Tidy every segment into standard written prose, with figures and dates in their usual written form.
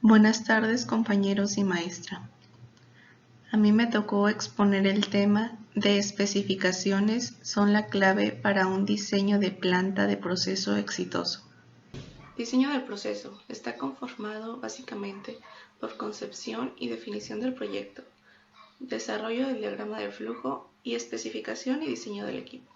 Buenas tardes, compañeros y maestra. A mí me tocó exponer el tema de especificaciones son la clave para un diseño de planta de proceso exitoso. Diseño del proceso está conformado básicamente por concepción y definición del proyecto, desarrollo del diagrama de flujo y especificación y diseño del equipo.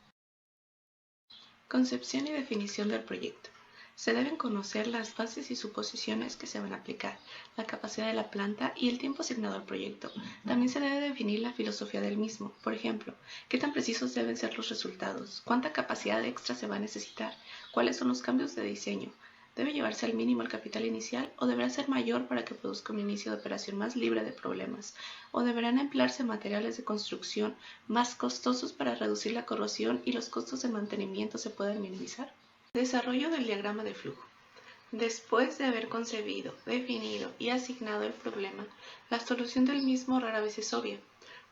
Concepción y definición del proyecto. Se deben conocer las bases y suposiciones que se van a aplicar, la capacidad de la planta y el tiempo asignado al proyecto. También se debe definir la filosofía del mismo. Por ejemplo, qué tan precisos deben ser los resultados, cuánta capacidad extra se va a necesitar, cuáles son los cambios de diseño. ¿Debe llevarse al mínimo el capital inicial o deberá ser mayor para que produzca un inicio de operación más libre de problemas? ¿O deberán emplearse materiales de construcción más costosos para reducir la corrosión y los costos de mantenimiento se puedan minimizar? Desarrollo del diagrama de flujo. Después de haber concebido, definido y asignado el problema, la solución del mismo rara vez es obvia.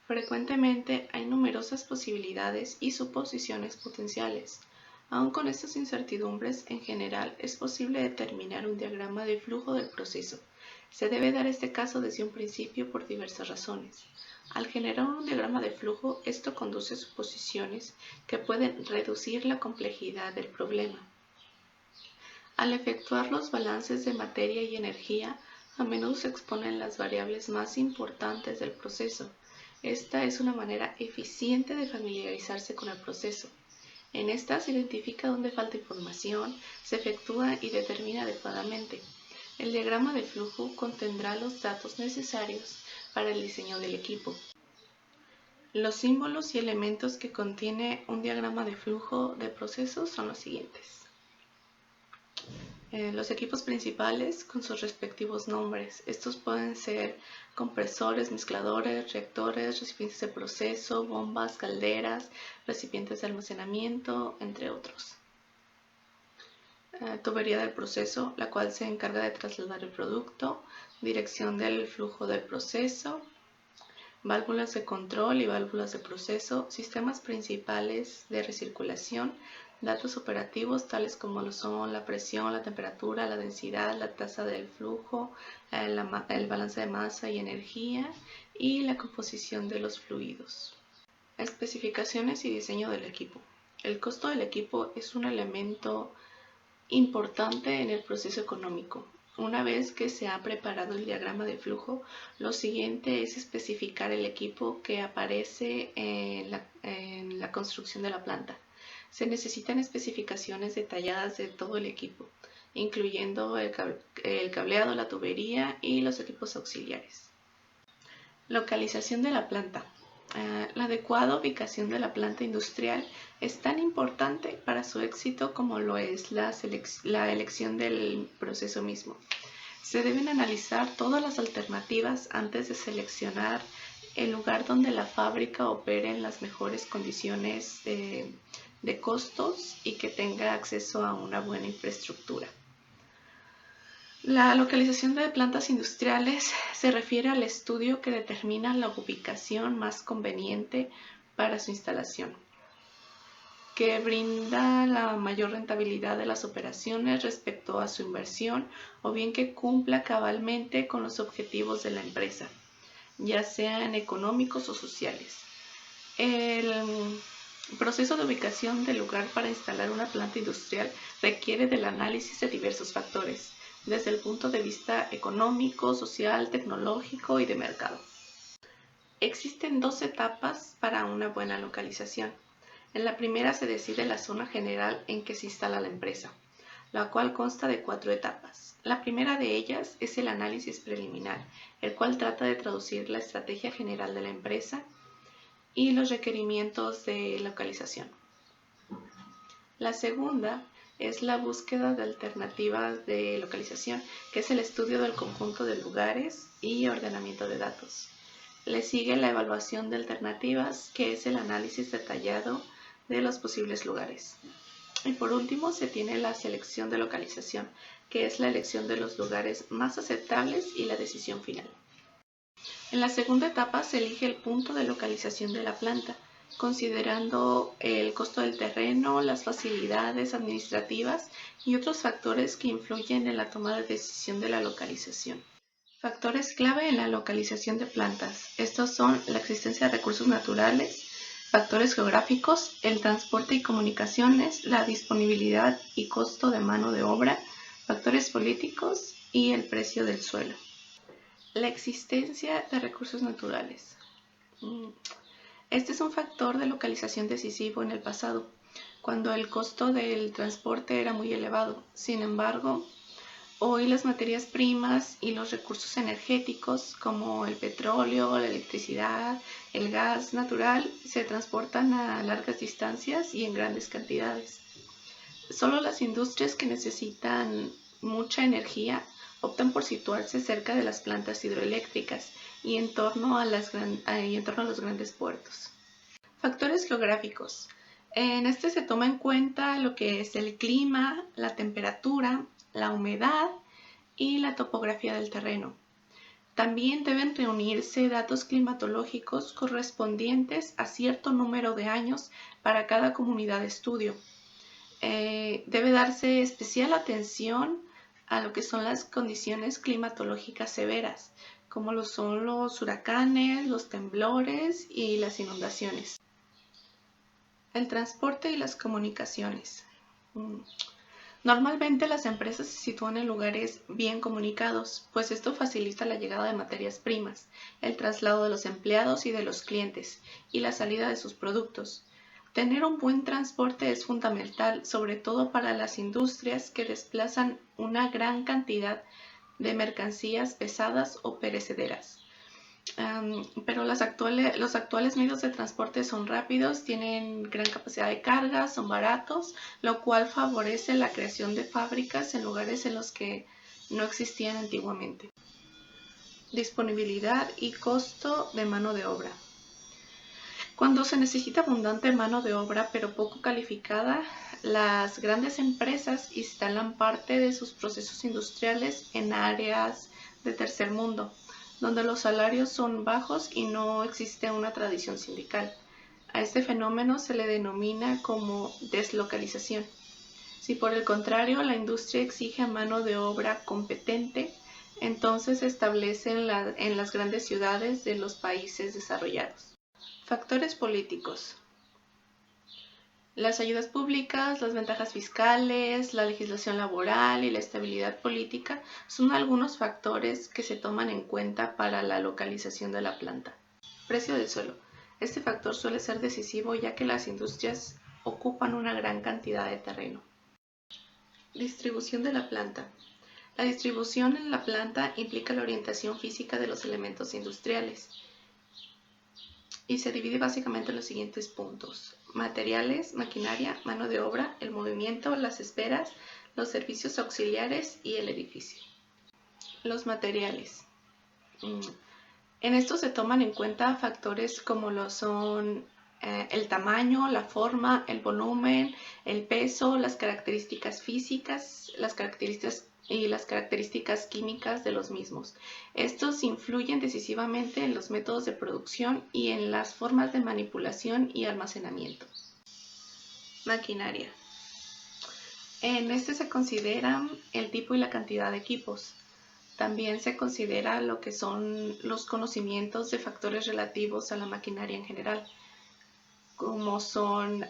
Frecuentemente hay numerosas posibilidades y suposiciones potenciales. Aun con estas incertidumbres, en general es posible determinar un diagrama de flujo del proceso. Se debe dar este caso desde un principio por diversas razones. Al generar un diagrama de flujo, esto conduce a suposiciones que pueden reducir la complejidad del problema. Al efectuar los balances de materia y energía, a menudo se exponen las variables más importantes del proceso. Esta es una manera eficiente de familiarizarse con el proceso. En esta se identifica dónde falta información, se efectúa y determina adecuadamente. El diagrama de flujo contendrá los datos necesarios para el diseño del equipo. Los símbolos y elementos que contiene un diagrama de flujo de procesos son los siguientes. Los equipos principales con sus respectivos nombres. Estos pueden ser compresores, mezcladores, reactores, recipientes de proceso, bombas, calderas, recipientes de almacenamiento, entre otros. Tubería del proceso, la cual se encarga de trasladar el producto, dirección del flujo del proceso, válvulas de control y válvulas de proceso, sistemas principales de recirculación, datos operativos tales como lo son la presión, la temperatura, la densidad, la tasa del flujo, el balance de masa y energía y la composición de los fluidos. Especificaciones y diseño del equipo. El costo del equipo es un elemento importante en el proceso económico. Una vez que se ha preparado el diagrama de flujo, lo siguiente es especificar el equipo que aparece en la construcción de la planta. Se necesitan especificaciones detalladas de todo el equipo, incluyendo el cableado, la tubería y los equipos auxiliares. Localización de la planta. La adecuada ubicación de la planta industrial es tan importante para su éxito como lo es la elección del proceso mismo. Se deben analizar todas las alternativas antes de seleccionar el lugar donde la fábrica opere en las mejores condiciones de costos y que tenga acceso a una buena infraestructura. La localización de plantas industriales se refiere al estudio que determina la ubicación más conveniente para su instalación, que brinda la mayor rentabilidad de las operaciones respecto a su inversión o bien que cumpla cabalmente con los objetivos de la empresa, ya sean económicos o sociales. El proceso de ubicación del lugar para instalar una planta industrial requiere del análisis de diversos factores, desde el punto de vista económico, social, tecnológico y de mercado. Existen dos etapas para una buena localización. En la primera se decide la zona general en que se instala la empresa, la cual consta de 4 etapas. La primera de ellas es el análisis preliminar, el cual trata de traducir la estrategia general de la empresa y los requerimientos de localización. La segunda es la búsqueda de alternativas de localización, que es el estudio del conjunto de lugares y ordenamiento de datos. Le sigue la evaluación de alternativas, que es el análisis detallado de los posibles lugares. Y por último se tiene la selección de localización, que es la elección de los lugares más aceptables y la decisión final. En la segunda etapa se elige el punto de localización de la planta, considerando el costo del terreno, las facilidades administrativas y otros factores que influyen en la toma de decisión de la localización. Factores clave en la localización de plantas. Estos son la existencia de recursos naturales, factores geográficos, el transporte y comunicaciones, la disponibilidad y costo de mano de obra, factores políticos y el precio del suelo. La existencia de recursos naturales. Este es un factor de localización decisivo en el pasado, cuando el costo del transporte era muy elevado. Sin embargo, hoy las materias primas y los recursos energéticos como el petróleo, la electricidad, el gas natural se transportan a largas distancias y en grandes cantidades. Solo las industrias que necesitan mucha energía optan por situarse cerca de las plantas hidroeléctricas y en torno a los grandes puertos. Factores geográficos. En este se toma en cuenta lo que es el clima, la temperatura, la humedad y la topografía del terreno. También deben reunirse datos climatológicos correspondientes a cierto número de años para cada comunidad de estudio. Debe darse especial atención a lo que son las condiciones climatológicas severas, como lo son los huracanes, los temblores y las inundaciones. El transporte y las comunicaciones. Normalmente las empresas se sitúan en lugares bien comunicados, pues esto facilita la llegada de materias primas, el traslado de los empleados y de los clientes, y la salida de sus productos. Tener un buen transporte es fundamental, sobre todo para las industrias que desplazan una gran cantidad de mercancías pesadas o perecederas. Pero los actuales medios de transporte son rápidos, tienen gran capacidad de carga, son baratos, lo cual favorece la creación de fábricas en lugares en los que no existían antiguamente. Disponibilidad y costo de mano de obra. Cuando se necesita abundante mano de obra pero poco calificada, las grandes empresas instalan parte de sus procesos industriales en áreas de tercer mundo, donde los salarios son bajos y no existe una tradición sindical. A este fenómeno se le denomina como deslocalización. Si por el contrario la industria exige mano de obra competente, entonces se establece en las grandes ciudades de los países desarrollados. Factores políticos. Las ayudas públicas, las ventajas fiscales, la legislación laboral y la estabilidad política son algunos factores que se toman en cuenta para la localización de la planta. Precio del suelo. Este factor suele ser decisivo ya que las industrias ocupan una gran cantidad de terreno. Distribución de la planta. La distribución en la planta implica la orientación física de los elementos industriales y se divide básicamente en los siguientes puntos: materiales, maquinaria, mano de obra, el movimiento, las esperas, los servicios auxiliares y el edificio. Los materiales. En estos se toman en cuenta factores como lo son el tamaño, la forma, el volumen, el peso, las características físicas, las características químicas de los mismos. Estos influyen decisivamente en los métodos de producción y en las formas de manipulación y almacenamiento. Maquinaria. En este se consideran el tipo y la cantidad de equipos. También se considera lo que son los conocimientos de factores relativos a la maquinaria en general, como son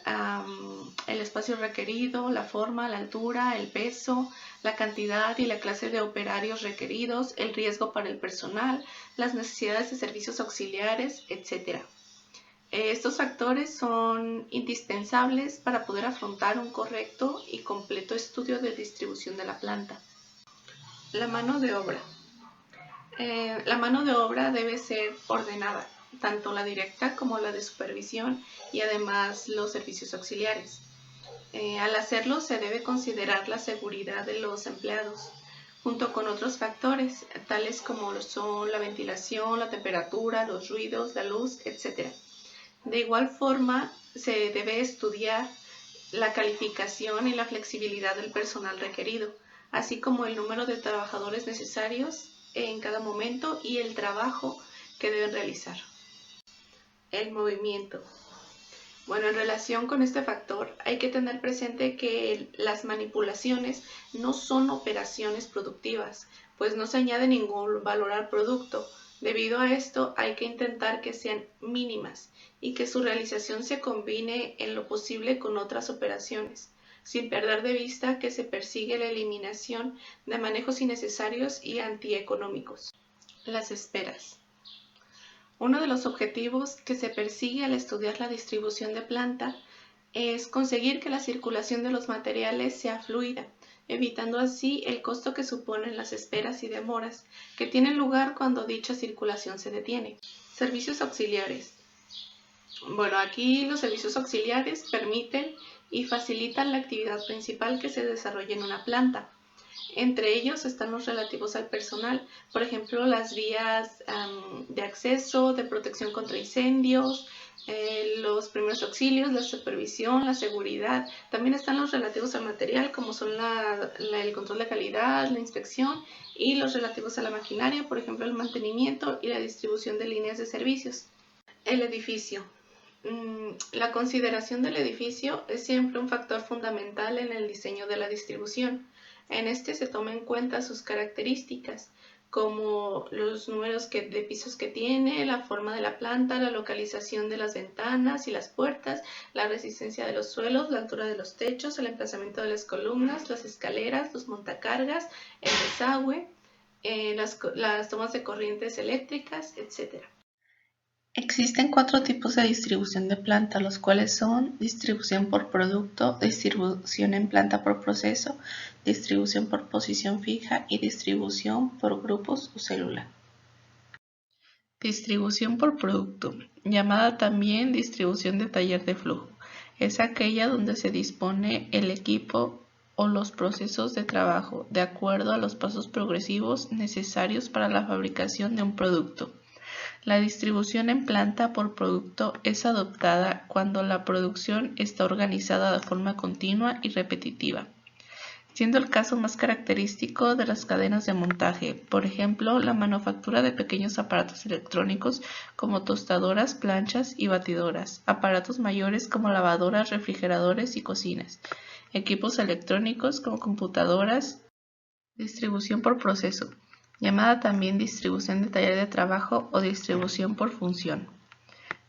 el espacio requerido, la forma, la altura, el peso, la cantidad y la clase de operarios requeridos, el riesgo para el personal, las necesidades de servicios auxiliares, etc. Estos factores son indispensables para poder afrontar un correcto y completo estudio de distribución de la planta. La mano de obra. La mano de obra debe ser ordenada, tanto la directa como la de supervisión y además los servicios auxiliares. Al hacerlo se debe considerar la seguridad de los empleados, junto con otros factores, tales como son la ventilación, la temperatura, los ruidos, la luz, etc. De igual forma, se debe estudiar la calificación y la flexibilidad del personal requerido, así como el número de trabajadores necesarios en cada momento y el trabajo que deben realizar. El movimiento. Bueno, en relación con este factor hay que tener presente que las manipulaciones no son operaciones productivas, pues no se añade ningún valor al producto. Debido a esto, hay que intentar que sean mínimas y que su realización se combine en lo posible con otras operaciones, sin perder de vista que se persigue la eliminación de manejos innecesarios y antieconómicos. Las esperas. Uno de los objetivos que se persigue al estudiar la distribución de planta es conseguir que la circulación de los materiales sea fluida, evitando así el costo que suponen las esperas y demoras que tienen lugar cuando dicha circulación se detiene. Servicios auxiliares. Bueno, aquí los servicios auxiliares permiten y facilitan la actividad principal que se desarrolla en una planta. Entre ellos están los relativos al personal, por ejemplo, las vías de acceso, de protección contra incendios, los primeros auxilios, la supervisión, la seguridad. También están los relativos al material, como son el control de calidad, la inspección, y los relativos a la maquinaria, por ejemplo, el mantenimiento y la distribución de líneas de servicios. El edificio. La consideración del edificio es siempre un factor fundamental en el diseño de la distribución. En este se toma en cuenta sus características, como los números de pisos que tiene, la forma de la planta, la localización de las ventanas y las puertas, la resistencia de los suelos, la altura de los techos, el emplazamiento de las columnas, las escaleras, los montacargas, el desagüe, las tomas de corrientes eléctricas, etc. Existen 4 tipos de distribución de planta, los cuales son distribución por producto, distribución en planta por proceso, distribución por posición fija y distribución por grupos o célula. Distribución por producto, llamada también distribución de taller de flujo, es aquella donde se dispone el equipo o los procesos de trabajo de acuerdo a los pasos progresivos necesarios para la fabricación de un producto. La distribución en planta por producto es adoptada cuando la producción está organizada de forma continua y repetitiva, siendo el caso más característico de las cadenas de montaje, por ejemplo, la manufactura de pequeños aparatos electrónicos como tostadoras, planchas y batidoras, aparatos mayores como lavadoras, refrigeradores y cocinas, equipos electrónicos como computadoras. Distribución por proceso, llamada también distribución de taller de trabajo o distribución por función.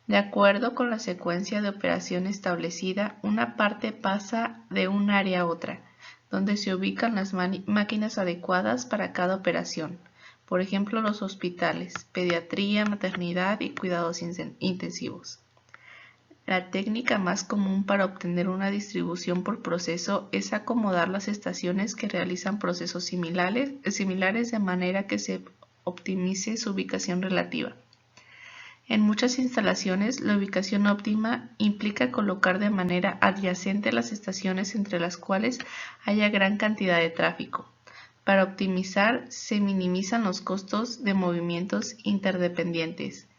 De acuerdo con la secuencia de operación establecida, una parte pasa de un área a otra, donde se ubican las máquinas adecuadas para cada operación, por ejemplo los hospitales, pediatría, maternidad y cuidados intensivos. La técnica más común para obtener una distribución por proceso es acomodar las estaciones que realizan procesos similares de manera que se optimice su ubicación relativa. En muchas instalaciones, la ubicación óptima implica colocar de manera adyacente las estaciones entre las cuales haya gran cantidad de tráfico. Para optimizar, se minimizan los costos de movimientos interdependientes,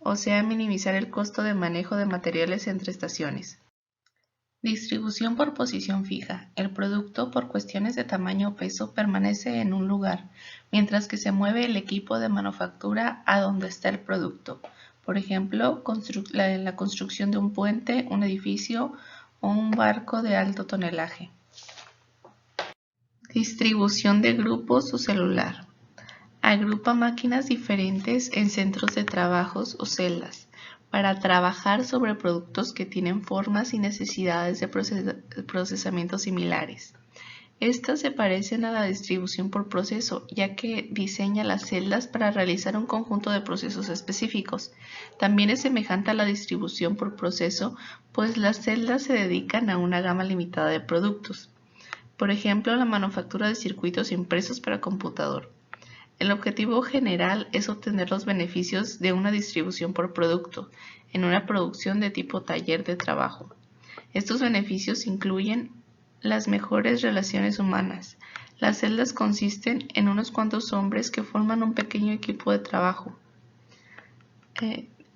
o sea, minimizar el costo de manejo de materiales entre estaciones. Distribución por posición fija. El producto, por cuestiones de tamaño o peso, permanece en un lugar, mientras que se mueve el equipo de manufactura a donde está el producto. Por ejemplo, la construcción de un puente, un edificio o un barco de alto tonelaje. Distribución de grupos o celular. Agrupa máquinas diferentes en centros de trabajos o celdas para trabajar sobre productos que tienen formas y necesidades de procesamiento similares. Estas se parecen a la distribución por proceso, ya que diseña las celdas para realizar un conjunto de procesos específicos. También es semejante a la distribución por proceso, pues las celdas se dedican a una gama limitada de productos. Por ejemplo, la manufactura de circuitos impresos para computador. El objetivo general es obtener los beneficios de una distribución por producto en una producción de tipo taller de trabajo. Estos beneficios incluyen las mejores relaciones humanas. Las celdas consisten en unos cuantos hombres que forman un pequeño equipo de trabajo.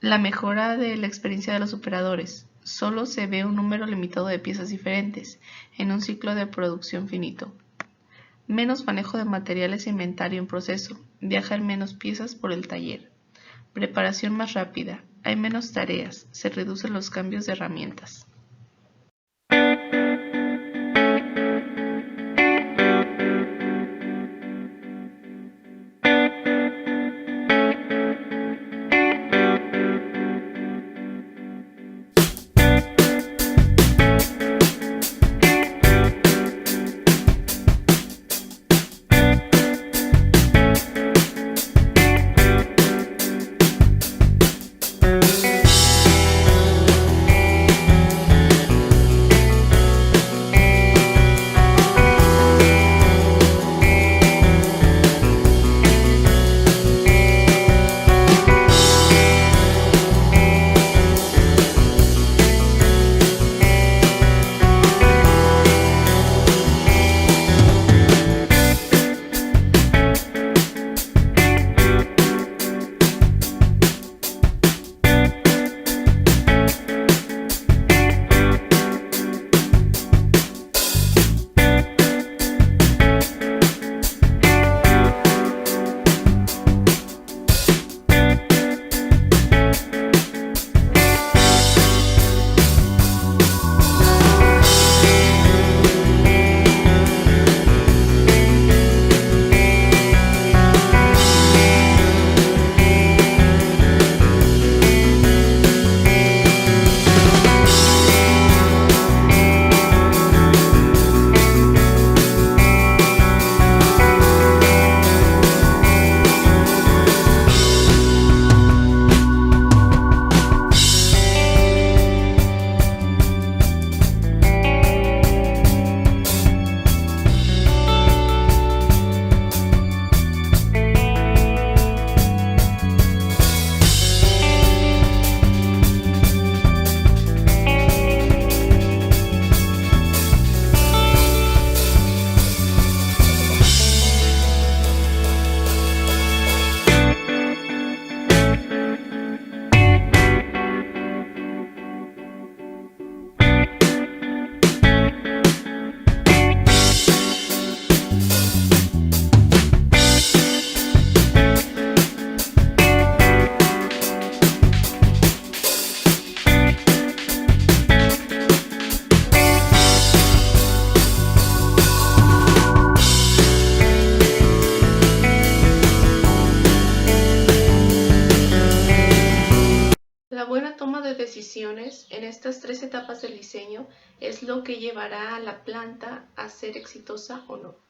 La mejora de la experiencia de los operadores. Solo se ve un número limitado de piezas diferentes en un ciclo de producción finito. Menos manejo de materiales e inventario en proceso. Viajan menos piezas por el taller. Preparación más rápida. Hay menos tareas. Se reducen los cambios de herramientas. decisiones en estas 3 etapas del diseño es lo que llevará a la planta a ser exitosa o no.